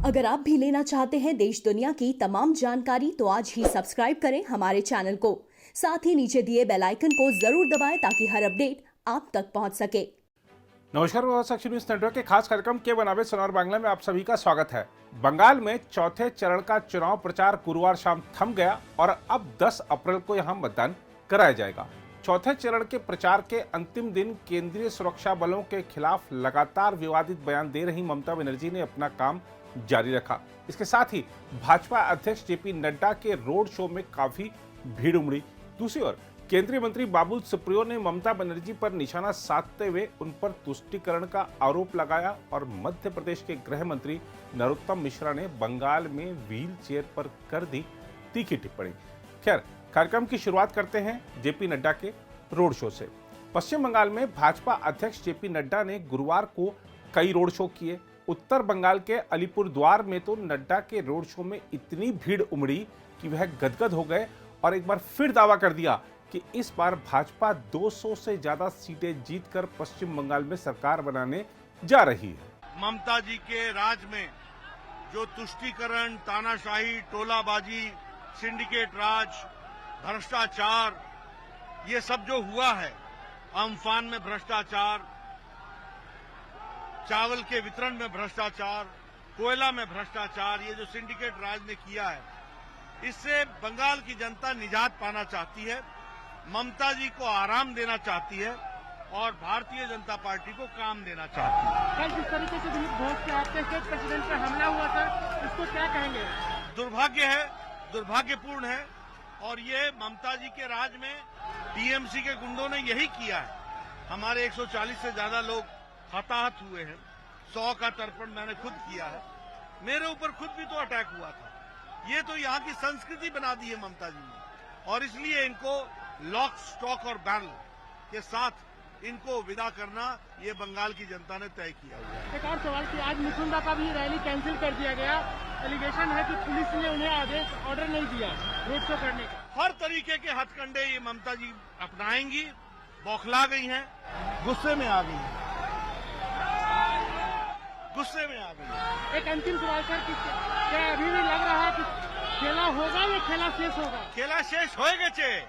अगर आप भी लेना चाहते हैं देश दुनिया की तमाम जानकारी तो आज ही सब्सक्राइब करें हमारे चैनल को। साथ ही नीचे दिए बेल आइकन को जरूर दबाएं ताकि हर अपडेट आप तक पहुंच सके। नमस्कार, साक्षी न्यूज नेटवर्क के खास कार्यक्रम के बनावे सोनार बांग्ला में आप सभी का स्वागत है। बंगाल में चौथे चरण का चुनाव प्रचार गुरुवार शाम थम गया और अब 10 अप्रैल को यहां मतदान कराया जाएगा। चौथे चरण के प्रचार के अंतिम दिन केंद्रीय सुरक्षा बलों के खिलाफ लगातार विवादित बयान दे रही ममता बनर्जी ने अपना काम जारी रखा। इसके साथ ही भाजपा अध्यक्ष जेपी नड्डा के रोड शो में काफी भीड़ उमड़ी। दूसरी ओर केंद्रीय मंत्री बाबुल सुप्रियो ने ममता बनर्जी पर निशाना साधते हुए उन पर तुष्टीकरण का आरोप लगाया और मध्य प्रदेश के गृह मंत्री नरोत्तम मिश्रा ने बंगाल में व्हील चेयर पर कर दी तीखी टिप्पणी। खैर, कार्यक्रम की शुरुआत करते हैं जेपी नड्डा के रोड शो से। पश्चिम बंगाल में भाजपा अध्यक्ष जेपी नड्डा ने गुरुवार को कई रोड शो किए। उत्तर बंगाल के अलीपुरद्वार में तो नड्डा के रोड शो में इतनी भीड़ उमड़ी कि वह गदगद हो गए और एक बार फिर दावा कर दिया कि इस बार भाजपा 200 से ज्यादा सीटें जीतकर पश्चिम बंगाल में सरकार बनाने जा रही है। ममता जी के राज में जो तुष्टीकरण, तानाशाही, टोलाबाजी, सिंडिकेट राज, भ्रष्टाचार, ये सब जो हुआ है, अम्फान में भ्रष्टाचार, चावल के वितरण में भ्रष्टाचार, कोयला में भ्रष्टाचार, ये जो सिंडिकेट राज ने किया है, इससे बंगाल की जनता निजात पाना चाहती है, ममता जी को आराम देना चाहती है और भारतीय जनता पार्टी को काम देना चाहती है। कल जिस तरीके से दिलीप घोष के आपके स्टेट प्रेसिडेंट पर हमला हुआ था, इसको क्या कहेंगे? दुर्भाग्य है, दुर्भाग्यपूर्ण है और ये ममता जी के राज में टीएमसी के गुंडों ने यही किया है। हमारे 140 से ज्यादा लोग हताहत हुए हैं। 100 का तर्पण मैंने खुद किया है। मेरे ऊपर खुद भी तो अटैक हुआ था। ये तो यहाँ की संस्कृति बना दी है ममता जी ने और इसलिए इनको लॉक, स्टॉक और बैरल के साथ इनको विदा करना ये बंगाल की जनता ने तय किया हुआ है। एक और सवाल कि आज मिथुन दा का भी रैली कैंसिल कर दिया गया। एलिगेशन है कि पुलिस ने उन्हें ऑर्डर नहीं दिया रोड शो करने का। हर तरीके के हथकंडे ये ममता जी अपनाएंगी। बौखला गई हैं, गुस्से में आ गई हैं, गुस्से में आ गई हैं। एक अंतिम सवाल सर कि क्या अभी भी लग रहा है कि खेला होगा या खेला शेष होगा? खेला शेष होएगा चे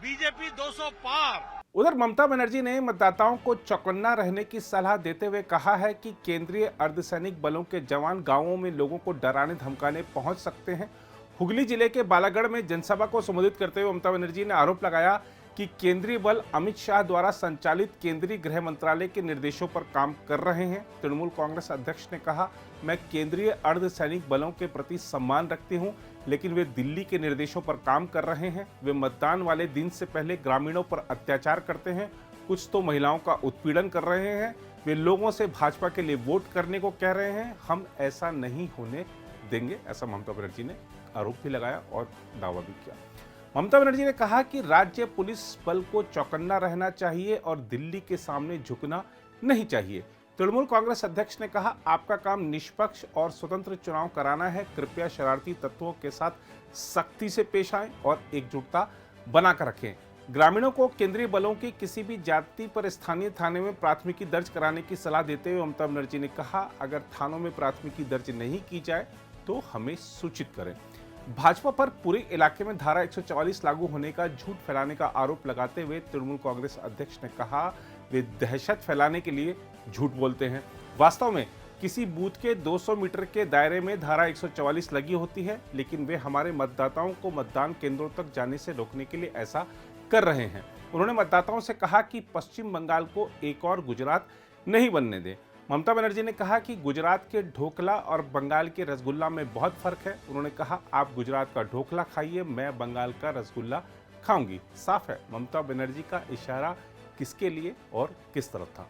बीजेपी 200 पार। उधर ममता बनर्जी ने मतदाताओं को चौकन्ना रहने की सलाह देते हुए कहा है कि केंद्रीय अर्धसैनिक बलों के जवान गांवों में लोगों को डराने धमकाने पहुंच सकते हैं। हुगली जिले के बालागढ़ में जनसभा को संबोधित करते हुए ममता बनर्जी ने आरोप लगाया कि केंद्रीय बल अमित शाह द्वारा संचालित केंद्रीय गृह मंत्रालय के निर्देशों पर काम कर रहे हैं। तृणमूल कांग्रेस अध्यक्ष ने कहा, मैं केंद्रीय अर्धसैनिक बलों के प्रति सम्मान रखती हूं, लेकिन वे दिल्ली के निर्देशों पर काम कर रहे हैं। वे मतदान वाले दिन से पहले ग्रामीणों पर अत्याचार करते हैं, कुछ तो महिलाओं का उत्पीड़न कर रहे हैं। वे लोगों से भाजपा के लिए वोट करने को कह रहे हैं। हम ऐसा नहीं होने देंगे, ऐसा ममता बनर्जी ने आरोप भी लगाया और दावा भी किया। ममता बनर्जी ने कहा कि राज्य पुलिस बल को चौकन्ना रहना चाहिए और दिल्ली के सामने झुकना नहीं चाहिए। तृणमूल कांग्रेस अध्यक्ष ने कहा, आपका काम निष्पक्ष और स्वतंत्र चुनाव कराना है। कृपया शरारती तत्वों के साथ सख्ती से पेश आएं और एकजुटता बनाकर रखें। ग्रामीणों को केंद्रीय बलों की किसी भी जाति पर स्थानीय थाने में प्राथमिकी दर्ज कराने की सलाह देते हुए ममता बनर्जी ने कहा, अगर थानों में प्राथमिकी दर्ज नहीं की जाए तो हमें सूचित करें। भाजपा पर पूरे इलाके में धारा 144 लागू होने का झूठ फैलाने का आरोप लगाते हुए तृणमूल कांग्रेस अध्यक्ष ने कहा, वे दहशत फैलाने के लिए झूठ बोलते हैं। वास्तव में किसी बूथ के 200 मीटर के दायरे में धारा 144 लगी होती है, लेकिन वे हमारे मतदाताओं को मतदान केंद्रों तक जाने से रोकने के लिए ऐसा कर रहे हैं। उन्होंने मतदाताओं से कहा कि पश्चिम बंगाल को एक और गुजरात नहीं बनने दें। ममता बनर्जी ने कहा कि गुजरात के ढोकला और बंगाल के रसगुल्ला में बहुत फर्क है। उन्होंने कहा, आप गुजरात का ढोकला खाइए, मैं बंगाल का रसगुल्ला खाऊंगी। साफ है ममता बनर्जी का इशारा किसके लिए और किस तरफ था।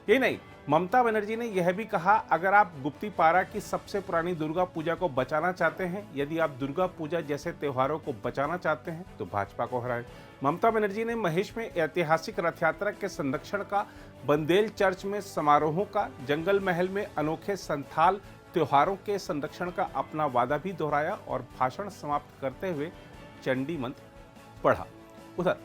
यही नहीं, ममता बनर्जी ने यह भी कहा, अगर आप गुप्ती पारा की सबसे पुरानी दुर्गा पूजा को बचाना चाहते हैं, यदि आप दुर्गा पूजा जैसे त्योहारों को बचाना चाहते हैं तो भाजपा को हराएं। ममता बनर्जी ने महेश में ऐतिहासिक रथ यात्रा के संरक्षण का, बंदेल चर्च में समारोहों का, जंगल महल में अनोखे संथाल त्योहारों के संरक्षण का अपना वादा भी दोहराया और भाषण समाप्त करते हुए चंडी मंत्र पढ़ा। उधर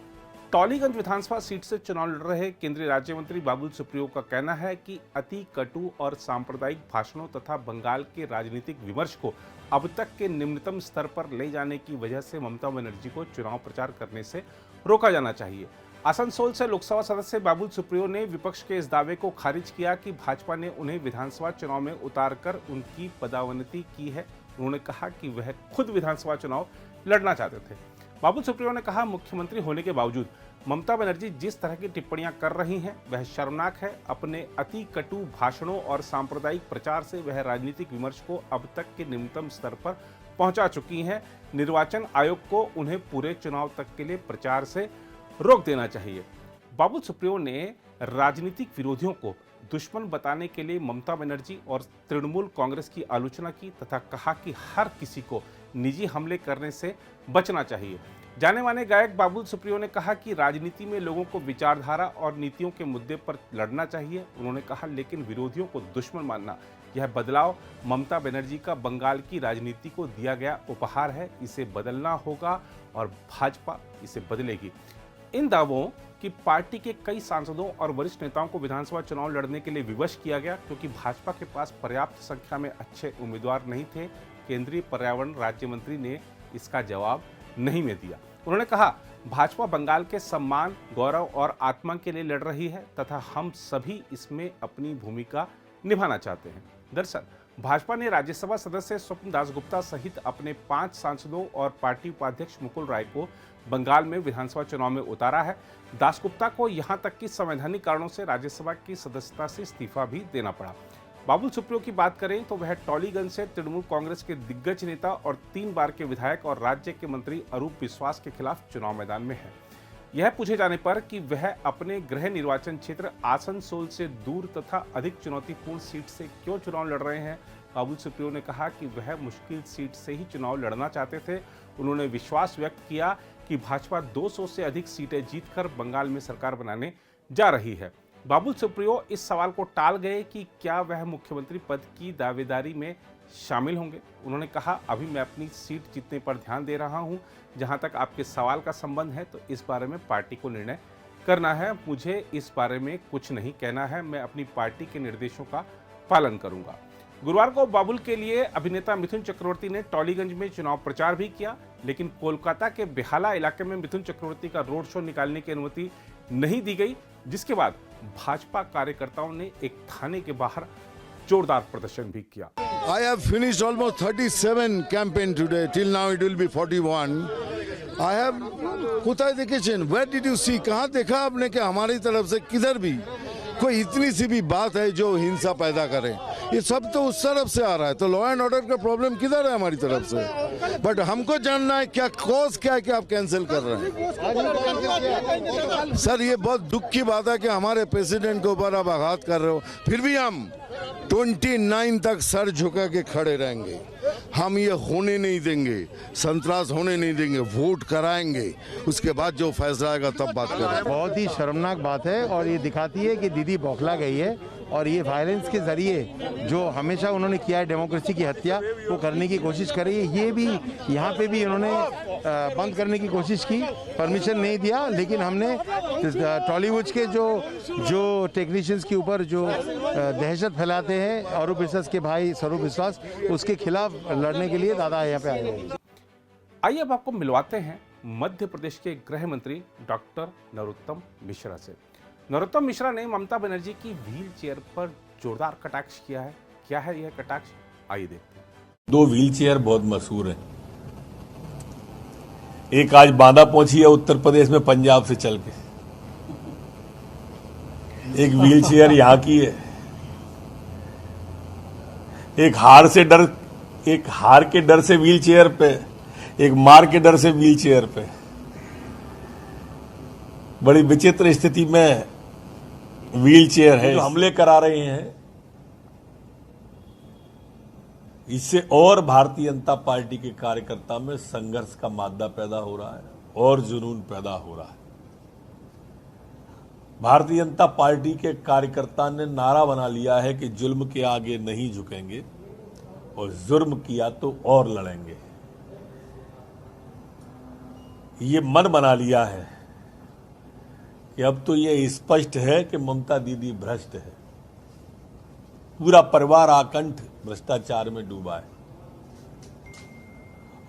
टॉलीगंज विधानसभा सीट से चुनाव लड़ रहे केंद्रीय राज्य मंत्री बाबुल सुप्रियो का कहना है कि अति कटु और सांप्रदायिक भाषणों तथा बंगाल के राजनीतिक विमर्श को अब तक के निम्नतम स्तर पर ले जाने की वजह से ममता बनर्जी को चुनाव प्रचार करने से रोका जाना चाहिए। आसनसोल से लोकसभा सदस्य बाबुल सुप्रियो ने विपक्ष के इस दावे को खारिज किया कि भाजपा ने उन्हें विधानसभा चुनाव में उतारकर उनकी पदावनति की है। उन्होंने कहा कि वह खुद विधानसभा चुनाव लड़ना चाहते थे। बाबुल सुप्रियो ने कहा, मुख्यमंत्री होने के बावजूद ममता बनर्जी जिस तरह की टिप्पणियां कर रही हैं वह शर्मनाक है। अपने अति कटु भाषणों और सांप्रदायिक प्रचार से वह राजनीतिक विमर्श को अब तक के निम्नतम स्तर पर पहुंचा चुकी हैं। निर्वाचन आयोग को उन्हें पूरे चुनाव तक के लिए प्रचार से रोक देना चाहिए। बाबुल सुप्रियो ने राजनीतिक विरोधियों को दुश्मन बताने के लिए ममता बनर्जी और तृणमूल कांग्रेस की आलोचना की तथा कहा कि हर किसी को निजी हमले करने से बचना चाहिए। जाने माने गायक बाबुल सुप्रियो ने कहा कि राजनीति में लोगों को विचारधारा और नीतियों के मुद्दे पर लड़ना चाहिए। उन्होंने कहा, लेकिन विरोधियों को दुश्मन मानना यह बदलाव ममता बनर्जी का बंगाल की राजनीति को दिया गया उपहार है। इसे बदलना होगा और भाजपा इसे बदलेगी। इन दावों की पार्टी के कई सांसदों और वरिष्ठ नेताओं को विधानसभा चुनाव लड़ने के लिए विवश किया गया क्योंकि भाजपा के पास पर्याप्त संख्या में अच्छे उम्मीदवार नहीं थे। केंद्रीय पर्यावरण राज्य मंत्री ने इसका जवाब नहीं में दिया। उन्होंने कहा, भाजपा बंगाल के सम्मान, गौरव और आत्मा के लिए लड़ रही है तथा हम सभी इसमें अपनी भूमिका निभाना चाहते हैं। दरअसल भाजपा ने राज्यसभा सदस्य स्वप्न दासगुप्ता सहित अपने 5 सांसदों और पार्टी उपाध्यक्ष मुकुल राय को बंगाल में विधानसभा चुनाव में उतारा है। दासगुप्ता को यहां तक कि संवैधानिक कारणों से राज्यसभा की सदस्यता से इस्तीफा भी देना पड़ा। बाबुल सुप्रियो की बात करें तो वह टॉलीगंज से तृणमूल कांग्रेस के दिग्गज नेता और 3 बार के विधायक और राज्य के मंत्री अरूप विश्वास के खिलाफ चुनाव मैदान में है। यह पूछे जाने पर कि वह अपने गृह निर्वाचन क्षेत्र आसनसोल से दूर तथा अधिक चुनौतीपूर्ण सीट से क्यों चुनाव लड़ रहे हैं, बाबुल सुप्रियो ने कहा कि वह मुश्किल सीट से ही चुनाव लड़ना चाहते थे। उन्होंने विश्वास व्यक्त किया कि भाजपा 200 से अधिक सीटें जीतकर बंगाल में सरकार बनाने जा रही है। बाबुल सुप्रियो इस सवाल को टाल गए कि क्या वह मुख्यमंत्री पद की दावेदारी में शामिल होंगे। उन्होंने कहा, अभी मैं अपनी सीट जीतने पर ध्यान दे रहा हूं। जहां तक आपके सवाल का संबंध है तो इस बारे में पार्टी को निर्णय करना है। मुझे इस बारे में कुछ नहीं कहना है। मैं अपनी पार्टी के निर्देशों का पालन करूंगा। गुरुवार को बाबुल के लिए अभिनेता मिथुन चक्रवर्ती ने टॉलीगंज में चुनाव प्रचार भी किया, लेकिन कोलकाता के बेहाला इलाके में मिथुन चक्रवर्ती का रोड शो निकालने की अनुमति नहीं दी गई, जिसके बाद भाजपा कार्यकर्ताओं ने एक थाने के बाहर जोरदार प्रदर्शन भी किया। I have finished almost 37 campaign today. Till now it will be 41. I have कुताई देखें, where did you see? कहाँ देखा आपने कि हमारी तरफ से किधर भी कोई इतनी सी भी बात है जो हिंसा पैदा करे? ये सब तो उस तरफ से आ रहा है। तो लॉ एंड ऑर्डर का प्रॉब्लम किधर है हमारी तरफ से? बट हमको जानना है क्या कॉज क्या है कि आप कैंसिल कर रहे हैं। सर, ये बहुत दुख की बात है कि हमारे प्रेसिडेंट के ऊपर आप आघात कर रहे हो। फिर भी हम 29 तक सर झुका के खड़े रहेंगे। हम ये होने नहीं देंगे, संतरास होने नहीं देंगे, वोट कराएंगे, उसके बाद जो फैसला आएगा तब बात करेंगे। बहुत ही शर्मनाक बात है और ये दिखाती है कि दीदी बौखला गई है और ये वायलेंस के जरिए जो हमेशा उन्होंने किया है, डेमोक्रेसी की हत्या, वो करने की कोशिश कर रही है। ये भी यहाँ पे भी इन्होंने बंद करने की कोशिश की, परमिशन नहीं दिया, लेकिन हमने टॉलीवुड के जो टेक्नीशियंस के ऊपर जो दहशत फैलाते हैं, अरूप विश्वास के भाई स्वरूप विश्वास, उसके खिलाफ लड़ने के लिए दादा यहाँ पे आए हैं। आइए अब आपको मिलवाते हैं मध्य प्रदेश के गृह मंत्री डॉक्टर नरोत्तम मिश्रा से। नरोत्तम मिश्रा ने ममता बनर्जी की व्हील चेयर पर जोरदार कटाक्ष किया है। क्या है यह कटाक्ष, आइए देखते हैं। 2 व्हील चेयर बहुत मशहूर हैं। एक आज बांदा पहुंची है उत्तर प्रदेश में पंजाब से चल के। एक व्हील चेयर यहां की है। एक हार के डर से व्हील चेयर पे, एक मार के डर से व्हील चेयर पे। बड़ी विचित्र स्थिति में व्हील चेयर है। जो हमले करा रहे हैं, इससे और भारतीय जनता पार्टी के कार्यकर्ता में संघर्ष का मादा पैदा हो रहा है और जुनून पैदा हो रहा है। भारतीय जनता पार्टी के कार्यकर्ता ने नारा बना लिया है कि जुल्म के आगे नहीं झुकेंगे और जुर्म किया तो और लड़ेंगे। ये मन बना लिया है कि अब तो ये स्पष्ट है कि ममता दीदी भ्रष्ट है। पूरा परिवार आकंठ भ्रष्टाचार में डूबा है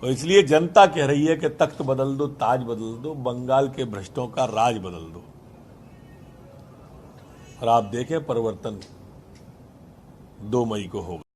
और इसलिए जनता कह रही है कि तख्त बदल दो, ताज बदल दो, बंगाल के भ्रष्टों का राज बदल दो। और आप देखें परिवर्तन 2 मई को होगा।